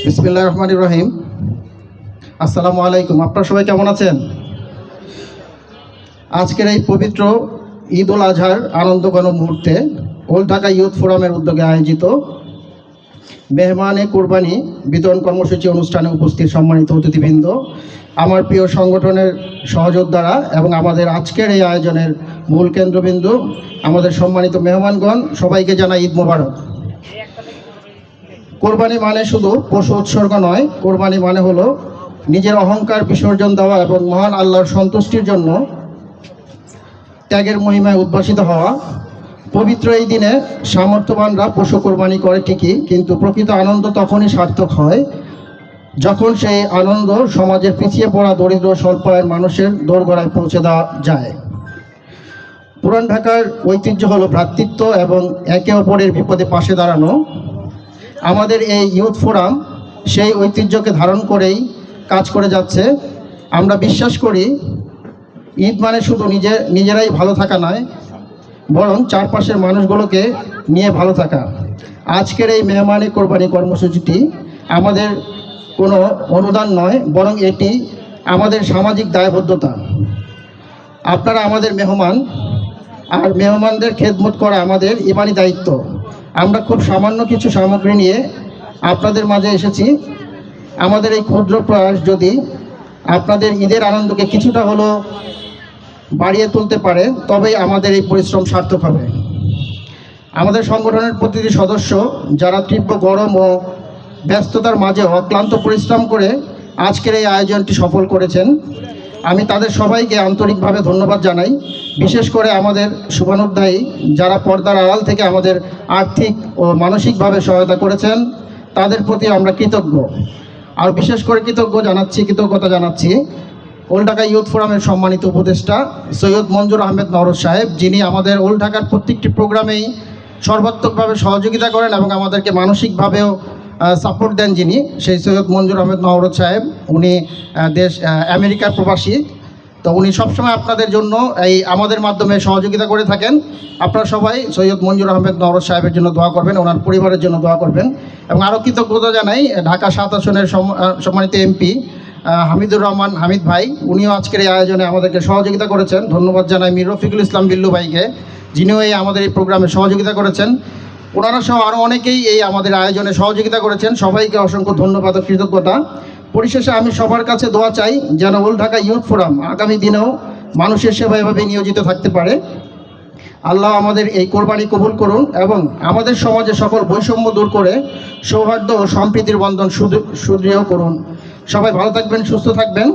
বিসমিল্লাহির রহমানির রহিম। আসসালামু আলাইকুম। আপনারা সবাই কেমন আছেন? আজকের এই পবিত্র ঈদ উল আজহার আনন্দঘন মুহূর্তে ওল্ড ঢাকা ইউথ ফোরামের উদ্যোগে আয়োজিত মেহমানে কুরবানি বিতরণ কর্মসূচি অনুষ্ঠানে উপস্থিত সম্মানিত অতিথিবৃন্দ, আমার প্রিয় সংগঠনের সহযোদ্ধারা এবং আমাদের আজকের এই আয়োজনের মূল কেন্দ্রবিন্দু, আমাদের সম্মানিত মেহমানগণ, সবাইকে জানাই ঈদ মোবারক। কোরবানি মানে শুধু পশু উৎসর্গ নয়, কোরবানি মানে হলো নিজের অহংকার বিসর্জন দেওয়া এবং মহান আল্লাহর সন্তুষ্টির জন্য ত্যাগের মহিমায় উদ্ভাসিত হওয়া। পবিত্র এই দিনে সামর্থ্যবানরা পশু কোরবানি করে ঠিকই, কিন্তু প্রকৃত আনন্দ তখনই সার্থক হয় যখন সেই আনন্দ সমাজের পিছিয়ে পড়া দরিদ্র স্বল্প আয়ের মানুষের দোরগোড়ায় পৌঁছে দেওয়া যায়। পুরান ঢাকার ঐতিহ্য হলো ভ্রাতৃত্ব এবং একে অপরের বিপদে পাশে দাঁড়ানো। আমাদের এই ইউথ ফোরাম সেই ঐতিহ্যকে ধারণ করেই কাজ করে যাচ্ছে। আমরা বিশ্বাস করি ঈদ মানে শুধু নিজেরাই ভালো থাকা নয়, বরং চারপাশের মানুষগুলোকে নিয়ে ভালো থাকা। আজকের এই মেহমানে কোরবানি কর্মসূচিটি আমাদের কোনো অনুদান নয়, বরং এটি আমাদের সামাজিক দায়বদ্ধতা। আপনারা আমাদের মেহমান, আর মেহমানদের খেদমত করা আমাদের ইমানি দায়িত্ব। আমরা খুব সামান্য কিছু সামগ্রী নিয়ে আপনাদের মাঝে এসেছি। আমাদের এই ক্ষুদ্র প্রয়াস যদি আপনাদের ঈদের আনন্দকে কিছুটা হলো বাড়িয়ে তুলতে পারে, তবেই আমাদের এই পরিশ্রম সার্থক হবে। আমাদের সংগঠনের প্রতিটি সদস্য যারা তীব্র গরম ও ব্যস্ততার মাঝে অক্লান্ত পরিশ্রম করে আজকের এই আয়োজনটি সফল করেছেন, আমি তাদের সবাইকে আন্তরিকভাবে ধন্যবাদ জানাই। বিশেষ করে আমাদের শুভানুধ্যায়ী যারা পর্দার আড়াল থেকে আমাদের আর্থিক ও মানসিকভাবে সহায়তা করেছেন, তাদের প্রতি আমরা কৃতজ্ঞ। আর বিশেষ করে কৃতজ্ঞতা জানাচ্ছি ওল্ড ঢাকা ইউথ ফোরামের সম্মানিত উপদেষ্টা সৈয়দ মঞ্জুর আহমেদ নওরোজ সাহেব, যিনি আমাদের ওল্ড ঢাকার প্রত্যেকটি প্রোগ্রামেই সর্বাত্মকভাবে সহযোগিতা করেন এবং আমাদেরকে মানসিকভাবেও সাপোর্ট দেন। যিনি সেই সৈয়দ মঞ্জুর আহমেদ নওরোজ সাহেব, উনি আমেরিকার প্রবাসী। তো উনি সবসময় আপনাদের জন্য আমাদের মাধ্যমে সহযোগিতা করে থাকেন। আপনারা সবাই সৈয়দ মঞ্জুর আহমেদ নওরোজ সাহেবের জন্য দোয়া করবেন, ওনার পরিবারের জন্য দোয়া করবেন। এবং আরও কৃতজ্ঞতা জানাই ঢাকা 7 আসনের সম্মানিত এমপি হামিদুর রহমান হামিদ ভাই, উনিও আজকের এই আয়োজনে আমাদেরকে সহযোগিতা করেছেন। ধন্যবাদ জানাই মীর রফিকুল ইসলাম বিল্লু ভাইকে, যিনিও আমাদের এই প্রোগ্রামে সহযোগিতা করেছেন। ওনারা সহ আরও অনেকেই আমাদের আয়োজনে সহযোগিতা করেছেন। সবাইকে অসংখ্য ধন্যবাদ ও কৃতজ্ঞতা। পরিশেষে আমি সবার কাছে দোয়া চাই যেন ওল্ড ঢাকা ইউথ ফোরাম আগামী দিনেও মানুষের সেবায় এভাবে নিয়োজিত থাকতে পারে। আল্লাহ আমাদের এই কোরবানি কবুল করুন এবং আমাদের সমাজে সকল বৈষম্য দূর করে সৌহার্দ্য ও সম্প্রীতির বন্ধন সুদৃঢ় করুন। সবাই ভালো থাকবেন, সুস্থ থাকবেন।